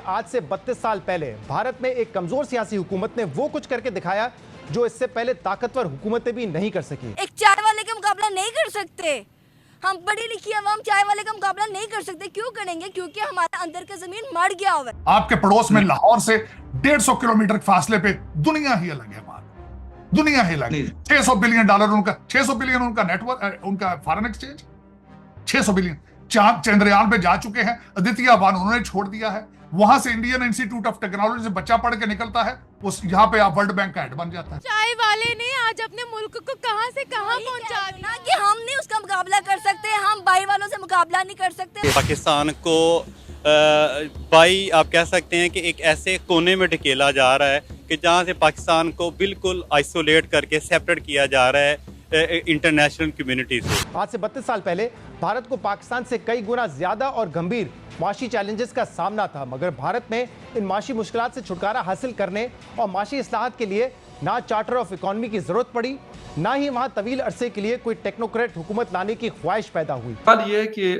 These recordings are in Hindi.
आज से 32 साल पहले भारत में एक कमजोर सियासी हुकूमत ने वो कुछ करके दिखाया जो इससे पहले ताकतवर हुकूमतें भी नहीं कर सकी। एक चाय वाले का मुकाबला नहीं कर सकते, हम पढ़ी लिखी अवाम चाय वाले का मुकाबला नहीं कर सकते। क्यों करेंगे? क्योंकि हमारा अंदर का जमीन मर गया हुआ है। आपके पड़ोस में लाहौर से 150 किलोमीटर के फासले पे दुनिया ही अलग है। दुनिया ही अलग है। $600 बिलियन उनका, 600 बिलियन उनका नेटवर्क, उनका फॉरेन एक्सचेंज 600 बिलियन। चंद्रयान पे जा चुके हैं, अदित्य 1 उन्होंने छोड़ दिया है। वहां से इंडियन इंस्टीट्यूट ऑफ टेक्नोलॉजी से बच्चा पढ़ के निकलता है, उस यहाँ पे आप वर्ल्ड बैंक का हेड बन जाता है। चाय वाले ने आज अपने मुल्क को कहां से कहां पहुंचा दिया कि हम नहीं उसका मुकाबला कर सकते, हम बाई वालों से मुकाबला नहीं कर सकते। पाकिस्तान को बाई आप कह सकते हैं कि एक ऐसे कोने में ढकेला जा रहा है कि जहां से पाकिस्तान को बिल्कुल आइसोलेट करके सेपरेट किया जा रहा है इंटरनेशनल कम्युनिटी से। आज से 32 साल पहले भारत को पाकिस्तान से कई गुना ज्यादा और गंभीर माशी चैलेंजेस का सामना था, मगर भारत में इन माशी मुश्किलात से छुटकारा हासिल करने और माशी इस्लाहात के लिए ना चार्टर ऑफ इकोनॉमी की जरूरत पड़ी, ना ही वहां तवील अरसे के लिए कोई टेक्नोक्रेट हुकूमत लाने की ख्वाहिश पैदा हुई। बात यह है कि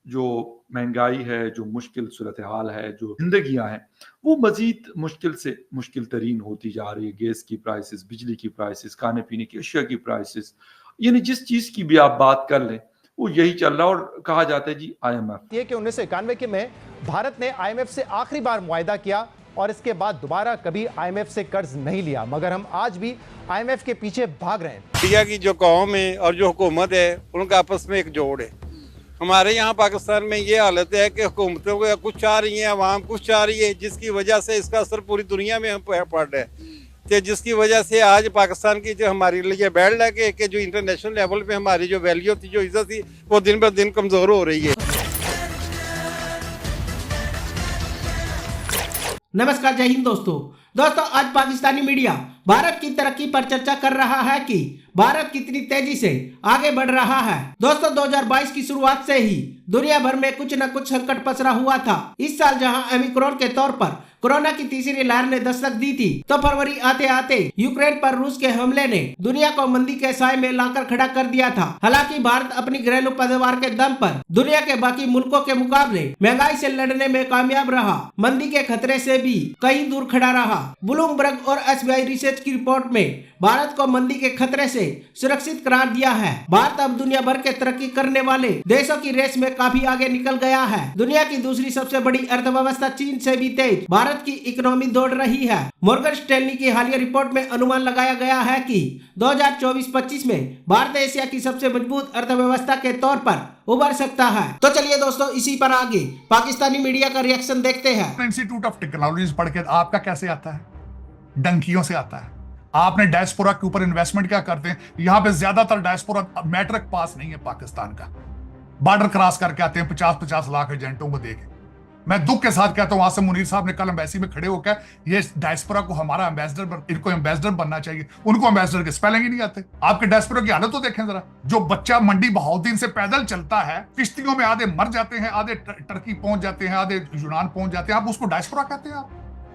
जो महंगाई है, जो मुश्किल सूरत हाल है, जो जिंदगियां हैं, वो मजीद मुश्किल से मुश्किल तरीन होती जा रही है। गैस की प्राइसेस, बिजली की प्राइसेस, खाने पीने की अशिया की प्राइसेस, यानी जिस चीज की भी आप बात कर लें वो यही चल रहा है। और कहा जाता है जी IMF, ये कि 1991 के में भारत ने IMF से आखिरी बार मुआहदा किया और इसके बाद दोबारा कभी IMF से कर्ज नहीं लिया, मगर हम आज भी IMF के पीछे भाग रहे हैं। इंडिया की जो कौम है और जो हुकूमत है उनका आपस में एक जोड़ है। हमारे यहाँ पाकिस्तान में ये हालत है कि हुकूमतों को कुछ चाह रही है, अवाम कुछ चाह रही है, जिसकी वजह से इसका असर पूरी दुनिया में हम पड़ रहा है। तो जिसकी वजह से आज पाकिस्तान की जो हमारे लिए बैड लगे कि जो इंटरनेशनल लेवल पे हमारी जो वैल्यू थी, जो इज्जत थी, वो दिन ब दिन कमज़ोर हो रही है। नमस्कार, जय हिंद दोस्तों। आज पाकिस्तानी मीडिया भारत की तरक्की पर चर्चा कर रहा है कि भारत कितनी तेजी से आगे बढ़ रहा है। दोस्तों 2022 की शुरुआत से ही दुनिया भर में कुछ न कुछ संकट पसरा हुआ था। इस साल जहां ओमिक्रॉन के तौर पर कोरोना की तीसरी लहर ने दस्तक दी थी, तो फरवरी आते आते यूक्रेन पर रूस के हमले ने दुनिया को मंदी के साए में लाकर खड़ा कर दिया था। हालांकि भारत अपनी घरेलू पैदावार के दम पर दुनिया के बाकी मुल्कों के मुकाबले महंगाई से लड़ने में कामयाब रहा, मंदी के खतरे से भी कहीं दूर खड़ा रहा। ब्लूमबर्ग और SBI रिसर्च की रिपोर्ट में भारत को मंदी के खतरे से सुरक्षित करार दिया है। भारत अब दुनिया भर के तरक्की करने वाले देशों की रेस में काफी आगे निकल गया है। दुनिया की दूसरी सबसे बड़ी अर्थव्यवस्था चीन से भी तेज भारत की इकोनॉमी दौड़ रही है। मॉर्गन स्टैनली की हालिया रिपोर्ट में अनुमान लगाया गया है कि 2024-25 में भारत एशिया की सबसे मजबूत अर्थव्यवस्था के तौर पर उभर सकता है। तो चलिए दोस्तों, इसी पर आगे पाकिस्तानी मीडिया का रिएक्शन देखते हैं। इंस्टीट्यूट ऑफ टेक्नोलॉजी पढ़ के आपका कैसे आता है? डंकियों से आता है। आपने डायस्पोरा के ऊपर इन्वेस्टमेंट क्या करते हैं? यहाँ पे ज्यादातर डायस्पोरा मैट्रिक पास नहीं है पाकिस्तान का, बॉर्डर क्रॉस करके आते हैं 50-50 लाख एजेंटों को देके। मैं दुख के साथ कहता हूं, वहां से मुनीर साहब ने कल एम्बेसी में खड़े होकर ये डायस्पोरा को हमारा एम्बेसडर, इनको एम्बेसडर बनना चाहिए। उनको एम्बेसडर के स्पेलिंग ही नहीं आते। आपके डायस्पोरा की हालत तो देखें जरा। जो बच्चा मंडी बहाउद्दीन से पैदल चलता है, किश्तियों में आधे मर जाते हैं, आधे टर्की पहुंच जाते हैं, आधे यूनान पहुंच जाते हैं, आप उसको डायस्पोरा कहते हैं?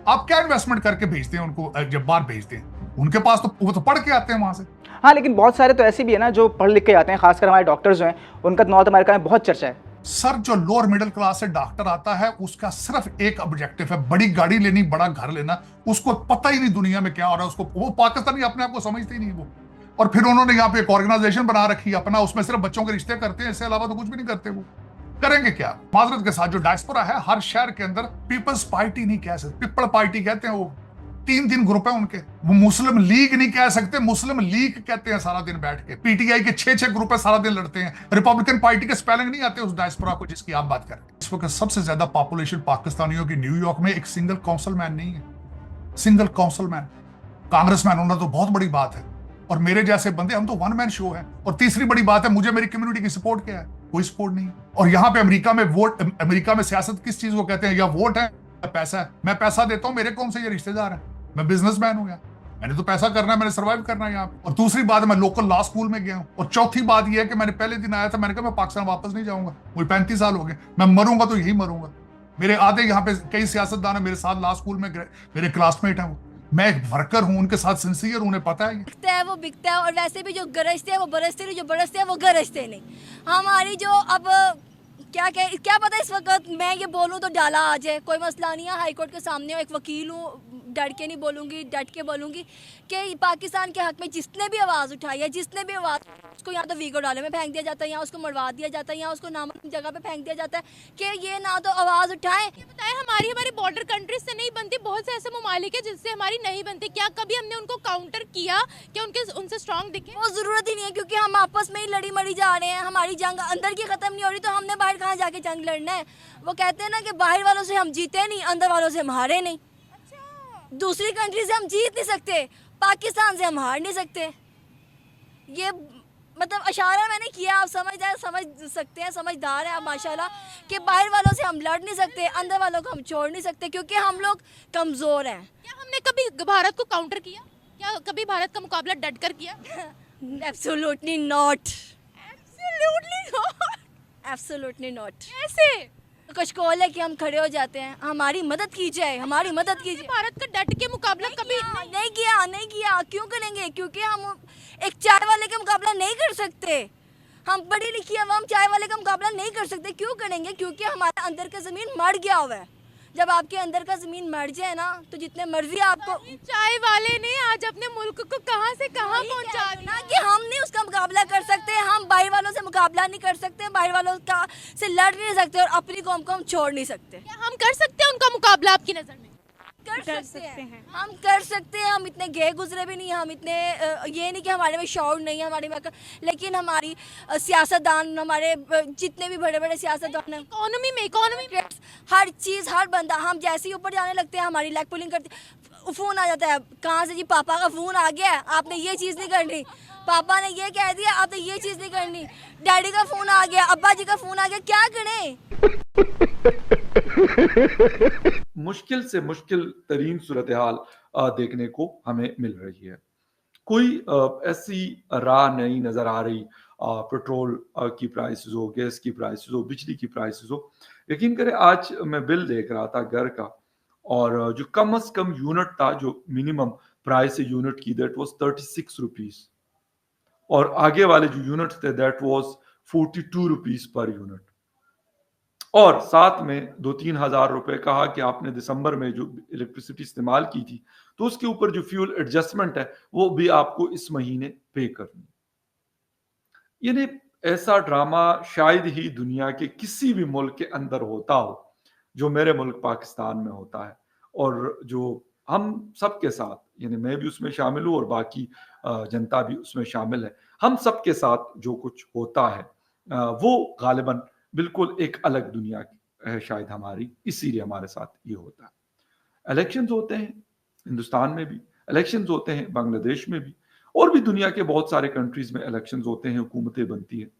आप क्या इन्वेस्टमेंट करके भेजते हैं उनको? जब बाहर भेजते हैं उनके पास तो वो तो पढ़ के आते हैं वहां से। हाँ, लेकिन बहुत सारे तो ऐसे भी है ना जो पढ़ लिख के आते हैं, खासकर हमारे डॉक्टर्स जो हैं, उनका नॉर्थ अमेरिका में बहुत चर्चा है। सर, जो लोअर मिडिल क्लास से डॉक्टर आता है उसका सिर्फ एक ऑब्जेक्टिव है, बड़ी गाड़ी लेनी, बड़ा घर लेना। उसको पता ही नहीं दुनिया में क्या हो रहा है। उसको वो पाकिस्तानी अपने आप को समझते ही नहीं वो। और फिर उन्होंने यहाँ पे एक ऑर्गेनाइजेशन बना रखी है अपना, उसमें सिर्फ बच्चों के रिश्ते करते हैं, इससे अलावा तो कुछ भी नहीं करते। वो करेंगे क्या? माजरत के साथ जो डायस्पोरा है हर शहर के अंदर पीपल्स पार्टी नहीं कह सकते, पीपल पार्टी कहते हैं। वो 3 ग्रुप है उनके। वो मुस्लिम लीग नहीं कह सकते, मुस्लिम लीग कहते हैं सारा दिन बैठ के। PTI के 6 ग्रुप है, सारा दिन लड़ते हैं। रिपब्लिकन पार्टी के स्पेलिंग नहीं आते उस डायस्पोरा को जिसकी आप बात कर रहे हैं। इस वक्त सबसे ज्यादा पॉपुलेशन पाकिस्तानियों की न्यूयॉर्क में एक सिंगल काउंसिलमैन नहीं है। सिंगल काउंसिलमैन, कांग्रेसमैन होना तो बहुत बड़ी बात है, और मेरे जैसे बंदे, हम तो वन मैन शो है। और तीसरी बड़ी बात है, मुझे मेरी कम्युनिटी की सपोर्ट क्या है? कोई सपोर्ट नहीं। और यहाँ पे अमेरिका में वोट, अमेरिका में सियासत किस चीज को कहते हैं? या वोट है या पैसा है। मैं पैसा देता हूँ, मेरे कौन से ये रिश्तेदार है? मैं बिजनेसमैन हूँ, मैंने तो पैसा करना है, मैंने सर्वाइव करना है यहाँ। और दूसरी बात, मैं लोकल लॉ स्कूल में गया हूँ। और चौथी बात यह है कि मैंने पहले दिन आया था, मैंने कहा मैं पाकिस्तान वापस नहीं जाऊंगा। मुझे 35 साल हो गए, मैं मरूंगा तो यही मरूंगा। मेरे आधे यहाँ पे कई सियासतदान है मेरे साथ लॉ स्कूल में, मेरे क्लासमेट हैं। मैं एक वर्कर हूँ, उनके साथ सिंसियर, उन्हें पता है वो बिकता है। और वैसे भी जो गरजते हैं वो बरसते नहीं, जो बरसते हैं वो गरजते नहीं। हमारी जो अब क्या पता इस वक्त मैं ये बोलूँ तो डाला आ जाए, कोई मसला नहीं है। हाई कोर्ट के सामने एक वकील हूँ, डट के नहीं बोलूँगी, डट के बोलूँगी कि पाकिस्तान के हक में जिसने भी आवाज़ उठाई है, जिसने भी आवाज़, उसको यहाँ तो वीगो डाले में फेंक दिया जाता है, या उसको मरवा दिया जाता है, या उसको नामुमकिन जगह पे फेंक दिया जाता है कि ये ना तो आवाज़ उठाएं। ये बताएं, हमारी बॉर्डर कंट्रीज से नहीं बनती, बहुत से ऐसे ममालिक है जिससे हमारी नहीं बनती, क्या कभी हमने उनको काउंटर किया? क्या उनसे स्ट्रांग दिखे? वो ज़रूरत ही नहीं है, क्योंकि हम आपस में ही लड़ी मरी जा रहे हैं। हमारी जंग अंदर की ख़त्म नहीं हो रही, तो हमने बाहर कहाँ जाके जंग लड़ना है? वो कहते हैं ना कि बाहर वालों से हम जीते नहीं, अंदर वालों से हम हारे नहीं। दूसरी कंट्री से हम जीत नहीं सकते, पाकिस्तान से हम हार नहीं सकते। ये मतलब इशारा मैंने किया, आप समझ सकते हैं, समझदार हैं आप माशाल्लाह, कि बाहर वालों से हम लड़ नहीं सकते, अंदर वालों को हम छोड़ नहीं सकते, क्योंकि हम लोग कमज़ोर हैं। क्या हमने कभी भारत को काउंटर किया? क्या कभी भारत का मुकाबला डट कर किया? Absolutely not, absolutely not, absolutely not. कैसे? कशकोल है कि हम खड़े हो जाते हैं, हमारी मदद कीजिए, हमारी मदद कीजिए। भारत का डट के मुकाबला कभी नहीं किया। क्यों करेंगे? क्योंकि हम एक चाय वाले का मुकाबला नहीं कर सकते। हम पढ़ी लिखी अवाम चाय वाले का मुकाबला नहीं कर सकते। क्यों करेंगे? क्योंकि हमारे अंदर का ज़मीन मर गया हुआ है। जब आपके अंदर का ज़मीन मर जाए ना, तो जितने मर्जी आपको, चाय वाले ने आज अपने मुल्क को कहां से कहां पहुंचा दिया ना कि हम नहीं उसका मुकाबला कर सकते, हम बाहर वालों से मुकाबला नहीं कर सकते, बाहर वालों का से लड़ नहीं सकते, और अपनी कौम को हम छोड़ नहीं सकते। क्या हम कर सकते हैं उनका मुकाबला आपकी नजर में? कर सकते हैं, हम कर सकते हैं। हम इतने गए गुजरे भी नहीं, हम इतने ये नहीं कि हमारे में शौर नहीं है हमारे में, लेकिन हमारी सियासतदान, हमारे जितने भी बड़े बड़े सियासतदान हैं, इकोनॉमी में हर चीज़, हर बंदा, हम जैसे ही ऊपर जाने लगते हैं हमारी लेग पुलिंग करते, फ़ोन आ जाता है, कहाँ से जी? पापा का फ़ोन आ गया, आपने ये चीज़ नहीं करनी, पापा ने ये कह दिया, आपने ये चीज़ नहीं करनी, डैडी का फ़ोन आ गया, अब्बा जी का फ़ोन आ गया, क्या करें? मुश्किल से मुश्किल तरीन सूरत हाल देखने को हमें मिल रही है। कोई ऐसी राह नहीं नजर आ रही, पेट्रोल की प्राइसेस हो, गैस की प्राइसेस हो, बिजली की प्राइसेस हो। यकीन करें, आज मैं बिल देख रहा था घर का, और जो कम से कम यूनिट था, जो मिनिमम प्राइस है यूनिट की, दैट वाज 36 रुपीस, और आगे वाले जो यूनिट थे that was 42 rupees per unit. और साथ में 2-3 हजार रुपए कहा कि आपने दिसंबर में जो इलेक्ट्रिसिटी इस्तेमाल की थी, तो उसके ऊपर जो फ्यूल एडजस्टमेंट है वो भी आपको इस महीने पे करनी। यानी ऐसा ड्रामा शायद ही दुनिया के किसी भी मुल्क के अंदर होता हो जो मेरे मुल्क पाकिस्तान में होता है, और जो हम सबके साथ, यानी मैं भी उसमें शामिल हूँ और बाकी जनता भी उसमें शामिल है, हम सबके साथ जो कुछ होता है वो गालिबन बिल्कुल एक अलग दुनिया है शायद हमारी, इसीलिए हमारे साथ ये होता है। इलेक्शंस होते हैं हिंदुस्तान में भी, इलेक्शंस होते हैं बांग्लादेश में भी, और भी दुनिया के बहुत सारे कंट्रीज में इलेक्शंस होते हैं, हुकूमतें बनती हैं।